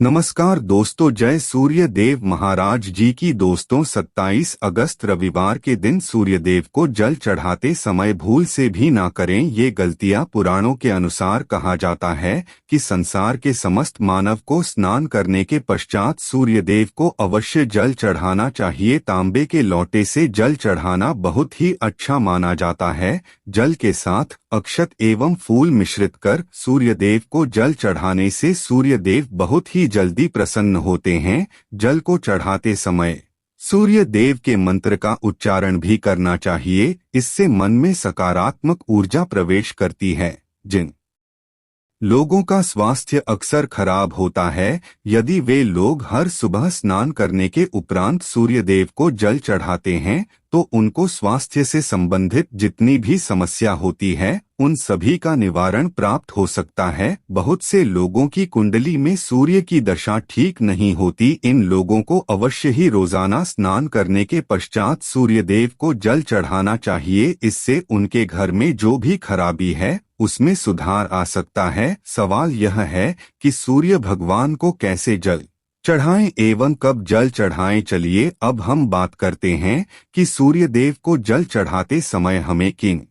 नमस्कार दोस्तों, जय सूर्य देव महाराज जी की। दोस्तों 27 अगस्त रविवार के दिन सूर्य देव को जल चढ़ाते समय भूल से भी ना करें ये गलतियां। पुराणों के अनुसार कहा जाता है कि संसार के समस्त मानव को स्नान करने के पश्चात सूर्य देव को अवश्य जल चढ़ाना चाहिए। तांबे के लोटे से जल चढ़ाना बहुत ही अच्छा माना जाता है। जल के साथ अक्षत एवं फूल मिश्रित कर सूर्य देव को जल चढ़ाने से सूर्य देव बहुत ही जल्दी प्रसन्न होते हैं। जल को चढ़ाते समय सूर्य देव के मंत्र का उच्चारण भी करना चाहिए। इससे मन में सकारात्मक ऊर्जा प्रवेश करती है। जिन लोगों का स्वास्थ्य अक्सर खराब होता है, यदि वे लोग हर सुबह स्नान करने के उपरांत सूर्य देव को जल चढ़ाते हैं तो उनको स्वास्थ्य से संबंधित जितनी भी समस्या होती है उन सभी का निवारण प्राप्त हो सकता है। बहुत से लोगों की कुंडली में सूर्य की दशा ठीक नहीं होती। इन लोगों को अवश्य ही रोजाना स्नान करने के पश्चात सूर्य देव को जल चढ़ाना चाहिए। इससे उनके घर में जो भी खराबी है उसमें सुधार आ सकता है। सवाल यह है कि सूर्य भगवान को कैसे जल चढ़ाएं एवं कब जल चढ़ाएं। चलिए अब हम बात करते हैं कि सूर्य देव को जल चढ़ाते समय हमें किन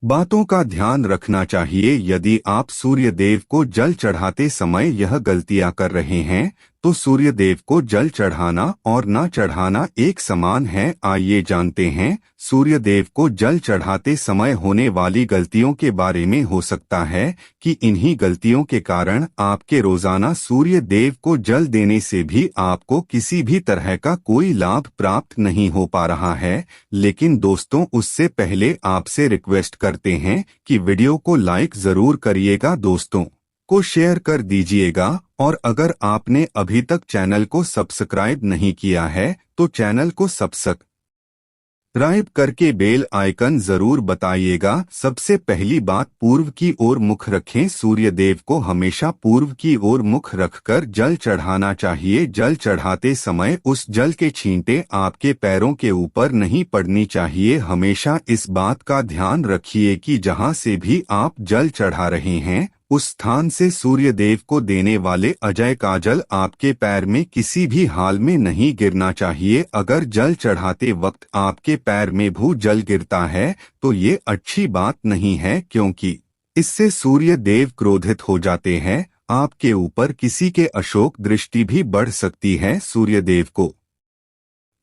बातों का ध्यान रखना चाहिए। यदि आप सूर्य देव को जल चढ़ाते समय यह गलतियां कर रहे हैं तो सूर्य देव को जल चढ़ाना और न चढ़ाना एक समान है। आइए जानते हैं सूर्य देव को जल चढ़ाते समय होने वाली गलतियों के बारे में। हो सकता है कि इन्हीं गलतियों के कारण आपके रोजाना सूर्य देव को जल देने से भी आपको किसी भी तरह का कोई लाभ प्राप्त नहीं हो पा रहा है। लेकिन दोस्तों, उससे पहले आपसे रिक्वेस्ट करते हैं कि वीडियो को लाइक जरूर करिएगा, दोस्तों को शेयर कर दीजिएगा और अगर आपने अभी तक चैनल को सब्सक्राइब नहीं किया है तो चैनल को सब्सक्राइब करके बेल आइकन जरूर बताइएगा। सबसे पहली बात, पूर्व की ओर मुख रखें। सूर्य देव को हमेशा पूर्व की ओर मुख रखकर जल चढ़ाना चाहिए। जल चढ़ाते समय उस जल के छींटे आपके पैरों के ऊपर नहीं पड़नी चाहिए। हमेशा इस बात का ध्यान रखिए कि जहां से भी आप जल चढ़ा रहे हैं उस स्थान से सूर्य देव को देने वाले अजय का जल आपके पैर में किसी भी हाल में नहीं गिरना चाहिए। अगर जल चढ़ाते वक्त आपके पैर में भू जल गिरता है तो ये अच्छी बात नहीं है, क्योंकि इससे सूर्य देव क्रोधित हो जाते हैं। आपके ऊपर किसी के अशोक दृष्टि भी बढ़ सकती है। सूर्य देव को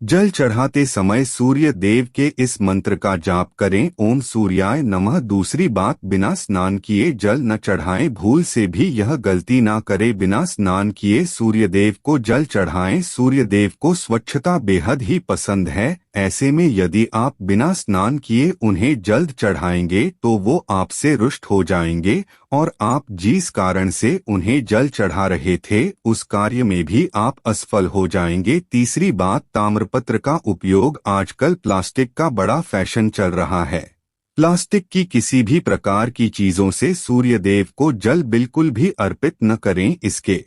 जल चढ़ाते समय सूर्य देव के इस मंत्र का जाप करें, ओम सूर्याय नमः। दूसरी बात, बिना स्नान किए जल न चढ़ाएं। भूल से भी यह गलती ना करें। बिना स्नान किए सूर्य देव को जल चढ़ाएं। सूर्य देव को स्वच्छता बेहद ही पसंद है। ऐसे में यदि आप बिना स्नान किए उन्हें जल चढ़ाएंगे तो वो आपसे रुष्ट हो जाएंगे और आप जिस कारण से उन्हें जल चढ़ा रहे थे उस कार्य में भी आप असफल हो जाएंगे। तीसरी बात, ताम्रपत्र का उपयोग। आजकल प्लास्टिक का बड़ा फैशन चल रहा है। प्लास्टिक की किसी भी प्रकार की चीजों से सूर्य देव को जल बिल्कुल भी अर्पित न करें। इसके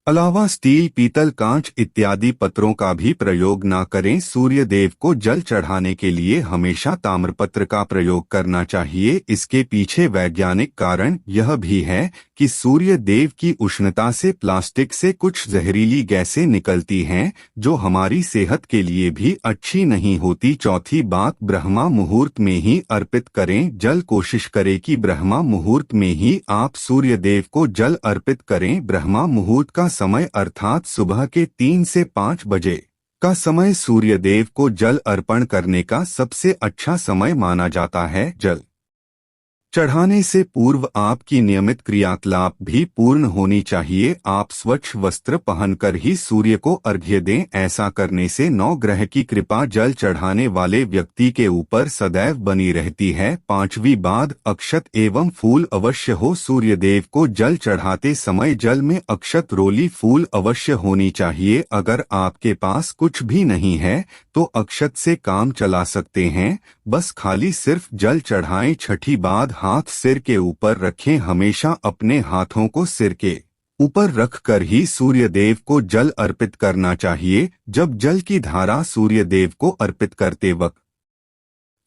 अलावा स्टील, पीतल, कांच इत्यादि पत्रों का भी प्रयोग ना करें। सूर्य देव को जल चढ़ाने के लिए हमेशा ताम्रपत्र का प्रयोग करना चाहिए। इसके पीछे वैज्ञानिक कारण यह भी है कि सूर्य देव की उष्णता से प्लास्टिक से कुछ जहरीली गैसें निकलती हैं जो हमारी सेहत के लिए भी अच्छी नहीं होती। चौथी बात, ब्रह्मा मुहूर्त में ही अर्पित करें जल। कोशिश करें कि ब्रह्मा मुहूर्त में ही आप सूर्य देव को जल अर्पित करें। ब्रह्मा मुहूर्त का समय अर्थात सुबह के 3 से 5 बजे का समय सूर्य देव को जल अर्पण करने का सबसे अच्छा समय माना जाता है। जल चढ़ाने से पूर्व आपकी नियमित क्रियाकलाप भी पूर्ण होनी चाहिए। आप स्वच्छ वस्त्र पहनकर ही सूर्य को अर्घ्य दें। ऐसा करने से नवग्रह की कृपा जल चढ़ाने वाले व्यक्ति के ऊपर सदैव बनी रहती है। पांचवी बात, अक्षत एवं फूल अवश्य हो। सूर्य देव को जल चढ़ाते समय जल में अक्षत, रोली, फूल अवश्य होनी चाहिए। अगर आपके पास कुछ भी नहीं है तो अक्षत से काम चला सकते हैं। बस खाली सिर्फ जल चढ़ाएं। छठी बात, हाथ सिर के ऊपर रखें। हमेशा अपने हाथों को सिर के ऊपर रखकर ही सूर्य देव को जल अर्पित करना चाहिए। जब जल की धारा सूर्य देव को अर्पित करते वक्त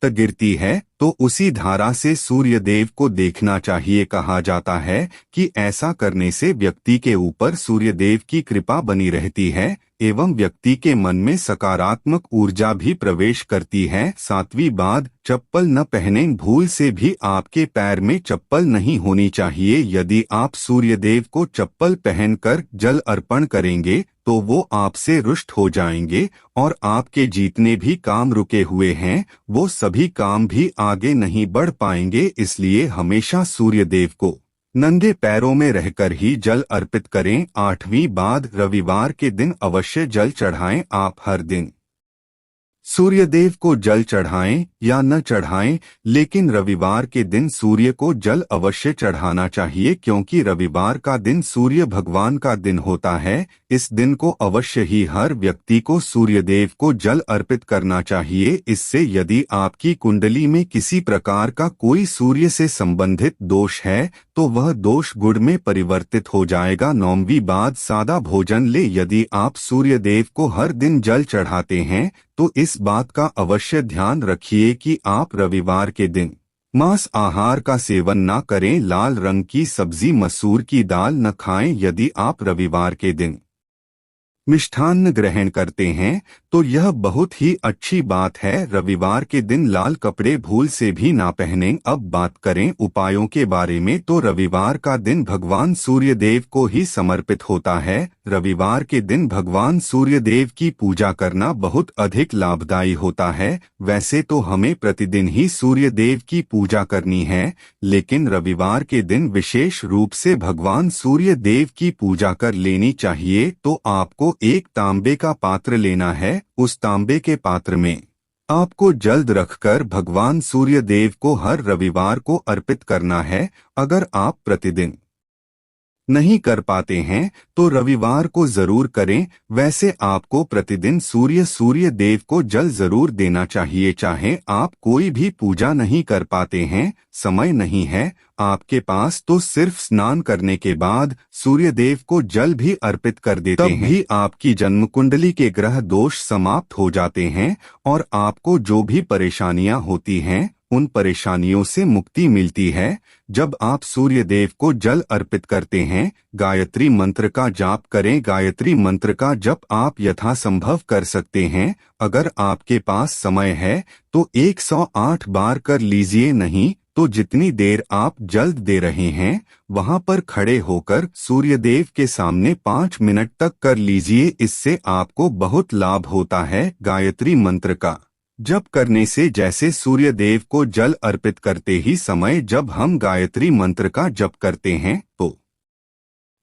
गिरती है तो उसी धारा से सूर्य देव को देखना चाहिए। कहा जाता है कि ऐसा करने से व्यक्ति के ऊपर सूर्य देव की कृपा बनी रहती है एवं व्यक्ति के मन में सकारात्मक ऊर्जा भी प्रवेश करती है। 7वीं बात, चप्पल न पहने। भूल से भी आपके पैर में चप्पल नहीं होनी चाहिए। यदि आप सूर्य देव को चप्पल पहनकर जल अर्पण करेंगे तो वो आपसे रुष्ट हो जाएंगे और आपके जितने भी काम रुके हुए हैं वो सभी काम भी आगे नहीं बढ़ पाएंगे। इसलिए हमेशा सूर्य देव को नंगे पैरों में रहकर ही जल अर्पित करें। 8वीं बात, रविवार के दिन अवश्य जल चढ़ाएं। आप हर दिन सूर्यदेव को जल चढ़ाएं या न चढ़ाएं, लेकिन रविवार के दिन सूर्य को जल अवश्य चढ़ाना चाहिए, क्योंकि रविवार का दिन सूर्य भगवान का दिन होता है। इस दिन को अवश्य ही हर व्यक्ति को सूर्यदेव को जल अर्पित करना चाहिए। इससे यदि आपकी कुंडली में किसी प्रकार का कोई सूर्य से संबंधित दोष है तो वह दोष गुण में परिवर्तित हो जाएगा। 9वीं बात, सादा भोजन ले। यदि आप सूर्यदेव को हर दिन जल चढ़ाते हैं तो इस बात का अवश्य ध्यान रखिए कि आप रविवार के दिन मांस आहार का सेवन न करें। लाल रंग की सब्जी, मसूर की दाल न खाएं। यदि आप रविवार के दिन मिष्ठान्न ग्रहण करते हैं तो यह बहुत ही अच्छी बात है। रविवार के दिन लाल कपड़े भूल से भी ना पहनें। अब बात करें उपायों के बारे में, तो रविवार का दिन भगवान सूर्यदेव को ही समर्पित होता है। रविवार के दिन भगवान सूर्यदेव की पूजा करना बहुत अधिक लाभदायी होता है। वैसे तो हमें प्रतिदिन ही सूर्यदेव की पूजा करनी है, लेकिन रविवार के दिन विशेष रूप से भगवान सूर्यदेव की पूजा कर लेनी चाहिए। तो आपको एक तांबे का पात्र लेना है। उस तांबे के पात्र में आपको जल रखकर भगवान सूर्यदेव को हर रविवार को अर्पित करना है। अगर आप प्रतिदिन नहीं कर पाते हैं तो रविवार को जरूर करें। वैसे आपको प्रतिदिन सूर्य देव को जल जरूर देना चाहिए। चाहे आप कोई भी पूजा नहीं कर पाते हैं, समय नहीं है आपके पास, तो सिर्फ स्नान करने के बाद सूर्य देव को जल भी अर्पित कर देते हैं, तब भी आपकी जन्म कुंडली के ग्रह दोष समाप्त हो जाते हैं और आपको जो भी परेशानियां होती हैं उन परेशानियों से मुक्ति मिलती है। जब आप सूर्य देव को जल अर्पित करते हैं, गायत्री मंत्र का जाप करें। गायत्री मंत्र का जप आप यथासंभव कर सकते हैं। अगर आपके पास समय है तो 108 बार कर लीजिए, नहीं तो जितनी देर आप जल दे रहे हैं वहां पर खड़े होकर सूर्यदेव के सामने 5 मिनट तक कर लीजिए। इससे आपको बहुत लाभ होता है। गायत्री मंत्र का जप करने से जैसे सूर्यदेव को जल अर्पित करते ही समय जब हम गायत्री मंत्र का जप करते हैं तो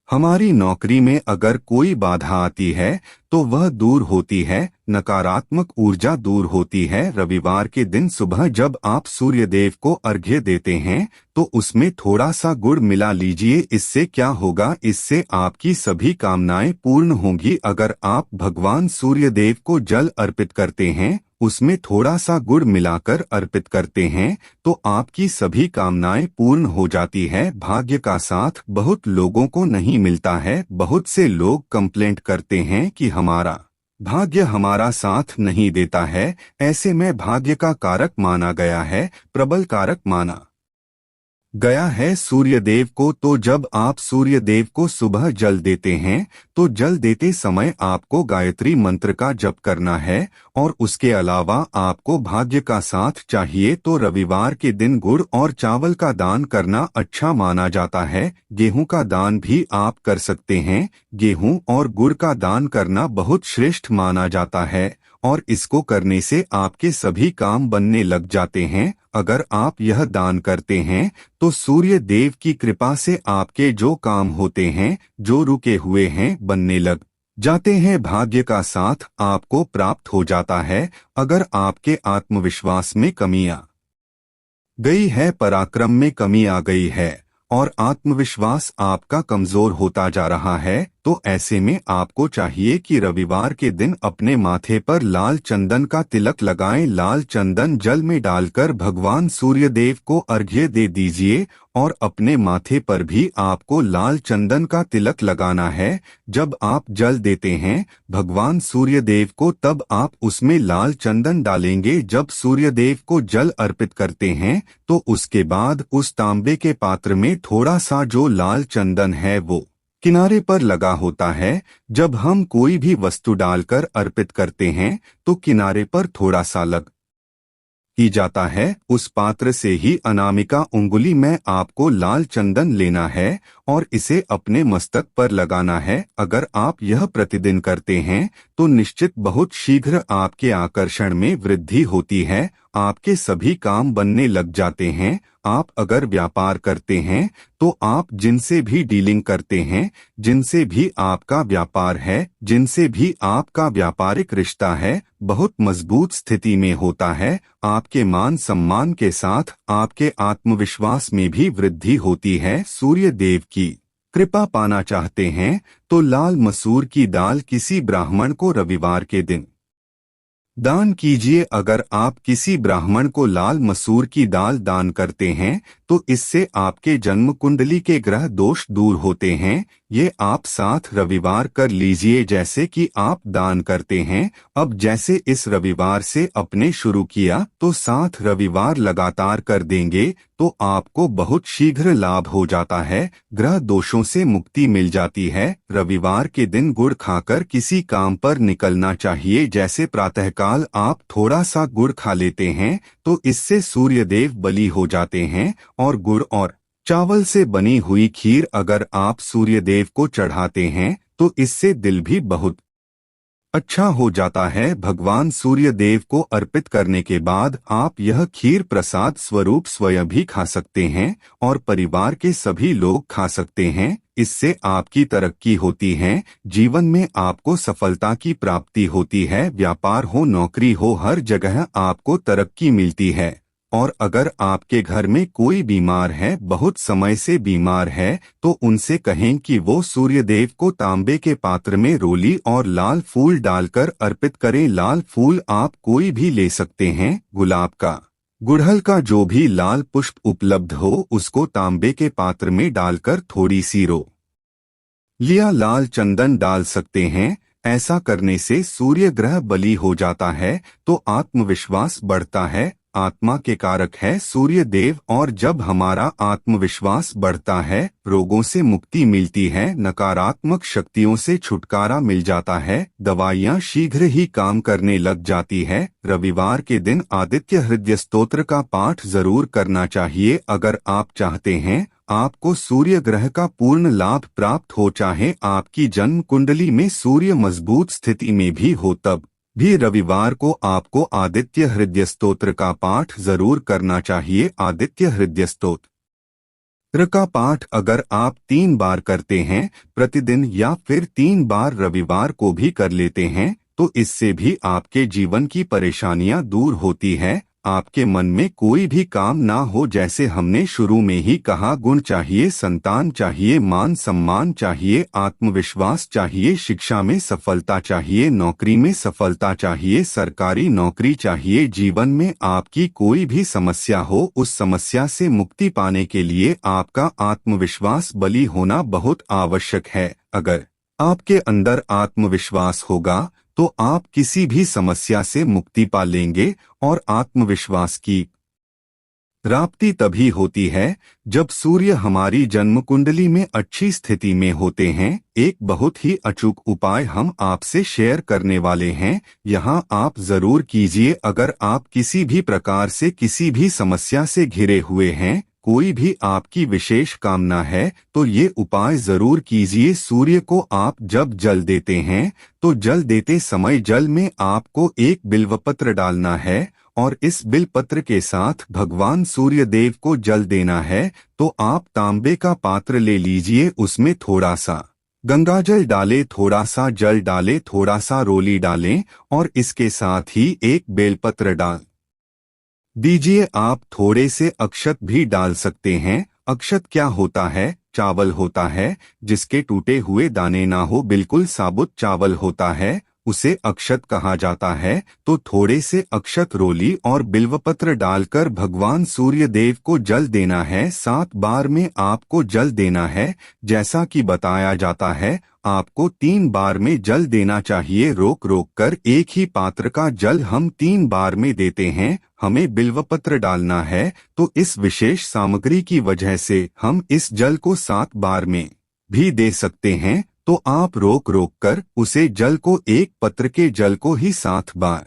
हमारी नौकरी में अगर कोई बाधा आती है तो वह दूर होती है, नकारात्मक ऊर्जा दूर होती है। रविवार के दिन सुबह जब आप सूर्यदेव को अर्घ्य देते हैं तो उसमें थोड़ा सा गुड़ मिला लीजिए। इससे क्या होगा, इससे आपकी सभी कामनाएं पूर्ण होंगी। अगर आप भगवान सूर्यदेव को जल अर्पित करते हैं, उसमें थोड़ा सा गुड़ मिलाकर अर्पित करते हैं तो आपकी सभी कामनाएं पूर्ण हो जाती है। भाग्य का साथ बहुत लोगों को नहीं मिलता है। बहुत से लोग कंप्लेंट करते हैं कि हमारा भाग्य हमारा साथ नहीं देता है। ऐसे में भाग्य का कारक माना गया है, प्रबल कारक माना गया है सूर्यदेव को। तो जब आप सूर्यदेव को सुबह जल देते हैं तो जल देते समय आपको गायत्री मंत्र का जप करना है और उसके अलावा आपको भाग्य का साथ चाहिए तो रविवार के दिन गुड़ और चावल का दान करना अच्छा माना जाता है। गेहूं का दान भी आप कर सकते हैं। गेहूं और गुड़ का दान करना बहुत श्रेष्ठ माना जाता है और इसको करने से आपके सभी काम बनने लग जाते हैं। अगर आप यह दान करते हैं तो सूर्य देव की कृपा से आपके जो काम होते हैं, जो रुके हुए हैं, बनने लग जाते हैं। भाग्य का साथ आपको प्राप्त हो जाता है। अगर आपके आत्मविश्वास में कमी आ गई है, पराक्रम में कमी आ गई है और आत्मविश्वास आपका कमजोर होता जा रहा है तो ऐसे में आपको चाहिए कि रविवार के दिन अपने माथे पर लाल चंदन का तिलक लगाएं। लाल चंदन जल में डालकर भगवान सूर्यदेव को अर्घ्य दे दीजिए और अपने माथे पर भी आपको लाल चंदन का तिलक लगाना है। जब आप जल देते हैं भगवान सूर्यदेव को, तब आप उसमें लाल चंदन डालेंगे। जब सूर्यदेव को जल अर्पित करते हैं तो उसके बाद उस तांबे के पात्र में थोड़ा सा जो लाल चंदन है वो किनारे पर लगा होता है। जब हम कोई भी वस्तु डालकर अर्पित करते हैं तो किनारे पर थोड़ा सा लग की जाता है। उस पात्र से ही अनामिका उंगली में आपको लाल चंदन लेना है और इसे अपने मस्तक पर लगाना है। अगर आप यह प्रतिदिन करते हैं तो निश्चित बहुत शीघ्र आपके आकर्षण में वृद्धि होती है। आपके सभी काम बनने लग जाते हैं। आप अगर व्यापार करते हैं तो आप जिनसे भी डीलिंग करते हैं, जिनसे भी आपका व्यापार है, जिनसे भी आपका व्यापारिक रिश्ता है, बहुत मजबूत स्थिति में होता है। आपके मान सम्मान के साथ आपके आत्मविश्वास में भी वृद्धि होती है। सूर्य देव की कृपा पाना चाहते हैं तो लाल मसूर की दाल किसी ब्राह्मण को रविवार के दिन दान कीजिए। अगर आप किसी ब्राह्मण को लाल मसूर की दाल दान करते हैं तो इससे आपके जन्म कुंडली के ग्रह दोष दूर होते हैं। ये आप 7 रविवार कर लीजिए जैसे कि आप दान करते हैं। अब जैसे इस रविवार से अपने शुरू किया तो 7 रविवार लगातार कर देंगे तो आपको बहुत शीघ्र लाभ हो जाता है। ग्रह दोषों से मुक्ति मिल जाती है। रविवार के दिन गुड़ खाकर किसी काम पर निकलना चाहिए। जैसे प्रातःकाल आप थोड़ा सा गुड़ खा लेते हैं तो इससे सूर्यदेव बलि हो जाते हैं। और गुड़ और चावल से बनी हुई खीर अगर आप सूर्यदेव को चढ़ाते हैं तो इससे दिल भी बहुत अच्छा हो जाता है। भगवान सूर्य देव को अर्पित करने के बाद आप यह खीर प्रसाद स्वरूप स्वयं भी खा सकते हैं और परिवार के सभी लोग खा सकते हैं। इससे आपकी तरक्की होती है। जीवन में आपको सफलता की प्राप्ति होती है। व्यापार हो, नौकरी हो, हर जगह आपको तरक्की मिलती है। और अगर आपके घर में कोई बीमार है, बहुत समय से बीमार है, तो उनसे कहें कि वो सूर्यदेव को तांबे के पात्र में रोली और लाल फूल डालकर अर्पित करें। लाल फूल आप कोई भी ले सकते हैं। गुलाब का, गुड़हल का जो भी लाल पुष्प उपलब्ध हो उसको तांबे के पात्र में डालकर थोड़ी सी रो लिया लाल चंदन डाल सकते हैं। ऐसा करने से सूर्य ग्रह बलि हो जाता है तो आत्मविश्वास बढ़ता है। आत्मा के कारक है सूर्य देव, और जब हमारा आत्मविश्वास बढ़ता है रोगों से मुक्ति मिलती है, नकारात्मक शक्तियों से छुटकारा मिल जाता है, दवाइयाँ शीघ्र ही काम करने लग जाती है। रविवार के दिन आदित्य हृदय स्तोत्र का पाठ जरूर करना चाहिए। अगर आप चाहते हैं आपको सूर्य ग्रह का पूर्ण लाभ प्राप्त हो, चाहे आपकी जन्म कुंडली में सूर्य मजबूत स्थिति में भी हो, तब भी रविवार को आपको आदित्य हृदय स्तोत्र का पाठ जरूर करना चाहिए। आदित्य हृदय स्तोत्र का पाठ अगर आप 3 बार करते हैं प्रतिदिन या फिर 3 बार रविवार को भी कर लेते हैं तो इससे भी आपके जीवन की परेशानियां दूर होती है। आपके मन में कोई भी काम ना हो, जैसे हमने शुरू में ही कहा, गुण चाहिए, संतान चाहिए, मान सम्मान चाहिए, आत्मविश्वास चाहिए, शिक्षा में सफलता चाहिए, नौकरी में सफलता चाहिए, सरकारी नौकरी चाहिए। जीवन में आपकी कोई भी समस्या हो, उस समस्या से मुक्ति पाने के लिए आपका आत्मविश्वास बली होना बहुत आवश्यक है। अगर आपके अंदर आत्मविश्वास होगा तो आप किसी भी समस्या से मुक्ति पा लेंगे। और आत्मविश्वास की प्राप्ति तभी होती है जब सूर्य हमारी जन्म कुंडली में अच्छी स्थिति में होते हैं। एक बहुत ही अचूक उपाय हम आपसे शेयर करने वाले हैं, यहाँ आप जरूर कीजिए। अगर आप किसी भी प्रकार से किसी भी समस्या से घिरे हुए हैं, कोई भी आपकी विशेष कामना है, तो ये उपाय जरूर कीजिए। सूर्य को आप जब जल देते हैं तो जल देते समय जल में आपको एक बिल्वपत्र डालना है और इस बिलपत्र के साथ भगवान सूर्यदेव को जल देना है। तो आप तांबे का पात्र ले लीजिए, उसमें थोड़ा सा गंगाजल डालें, थोड़ा सा जल डालें, थोड़ा सा रोली डालें और इसके साथ ही एक बेलपत्र डाल दीजिए। आप थोड़े से अक्षत भी डाल सकते हैं। अक्षत क्या होता है? चावल होता है जिसके टूटे हुए दाने ना हो, बिल्कुल साबुत चावल होता है, उसे अक्षत कहा जाता है। तो थोड़े से अक्षत रोली और बिल्वपत्र डालकर भगवान सूर्य देव को जल देना है। 7 बार में आपको जल देना है। जैसा कि बताया जाता है, आपको 3 बार में जल देना चाहिए। रोक रोक कर एक ही पात्र का जल हम 3 बार में देते हैं। हमें बिल्वपत्र डालना है, तो इस विशेष सामग्री की वजह से हम इस जल को 7 बार में भी दे सकते हैं। तो आप रोक रोक कर उसे जल को, एक पत्र के जल को ही 7 बार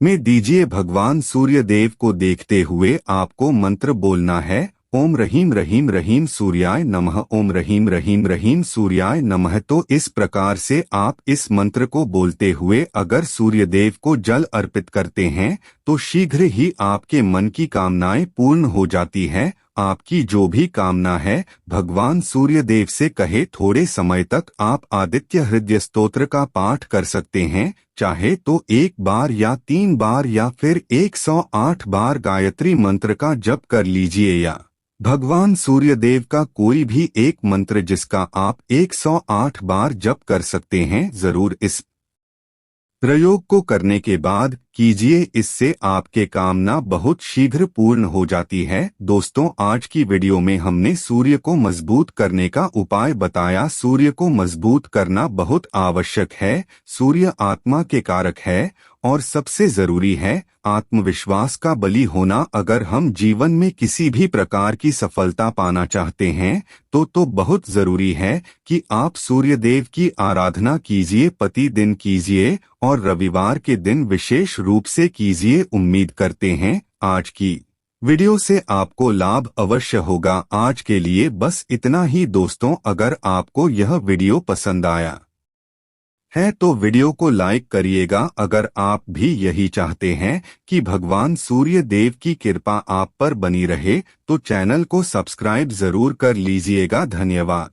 में दीजिए। भगवान सूर्य देव को देखते हुए आपको मंत्र बोलना है, ओम रहीम रहीम रहीम सूर्याय नमः, ओम रहीम रहीम रहीम सूर्याय नमः। तो इस प्रकार से आप इस मंत्र को बोलते हुए अगर सूर्य देव को जल अर्पित करते हैं तो शीघ्र ही आपके मन की कामनाएं पूर्ण हो जाती है। आपकी जो भी कामना है भगवान सूर्य देव से कहे। थोड़े समय तक आप आदित्य हृदय स्तोत्र का पाठ कर सकते हैं, चाहे तो 1 बार या 3 बार या फिर 108 बार गायत्री मंत्र का जप कर लीजिए, या भगवान सूर्य देव का कोई भी एक मंत्र जिसका आप 108 बार जप कर सकते हैं। जरूर इस प्रयोग को करने के बाद कीजिए, इससे आपके कामना बहुत शीघ्र पूर्ण हो जाती है। दोस्तों, आज की वीडियो में हमने सूर्य को मजबूत करने का उपाय बताया। सूर्य को मजबूत करना बहुत आवश्यक है। सूर्य आत्मा के कारक है और सबसे जरूरी है आत्मविश्वास का बली होना। अगर हम जीवन में किसी भी प्रकार की सफलता पाना चाहते हैं तो बहुत जरूरी है कि आप सूर्य देव की आराधना कीजिए, प्रतिदिन कीजिए और रविवार के दिन विशेष रूप से कीजिए। उम्मीद करते हैं आज की वीडियो से आपको लाभ अवश्य होगा। आज के लिए बस इतना ही दोस्तों। अगर आपको यह वीडियो पसंद आया है तो वीडियो को लाइक करिएगा। अगर आप भी यही चाहते हैं कि भगवान सूर्य देव की कृपा आप पर बनी रहे तो चैनल को सब्सक्राइब जरूर कर लीजिएगा। धन्यवाद।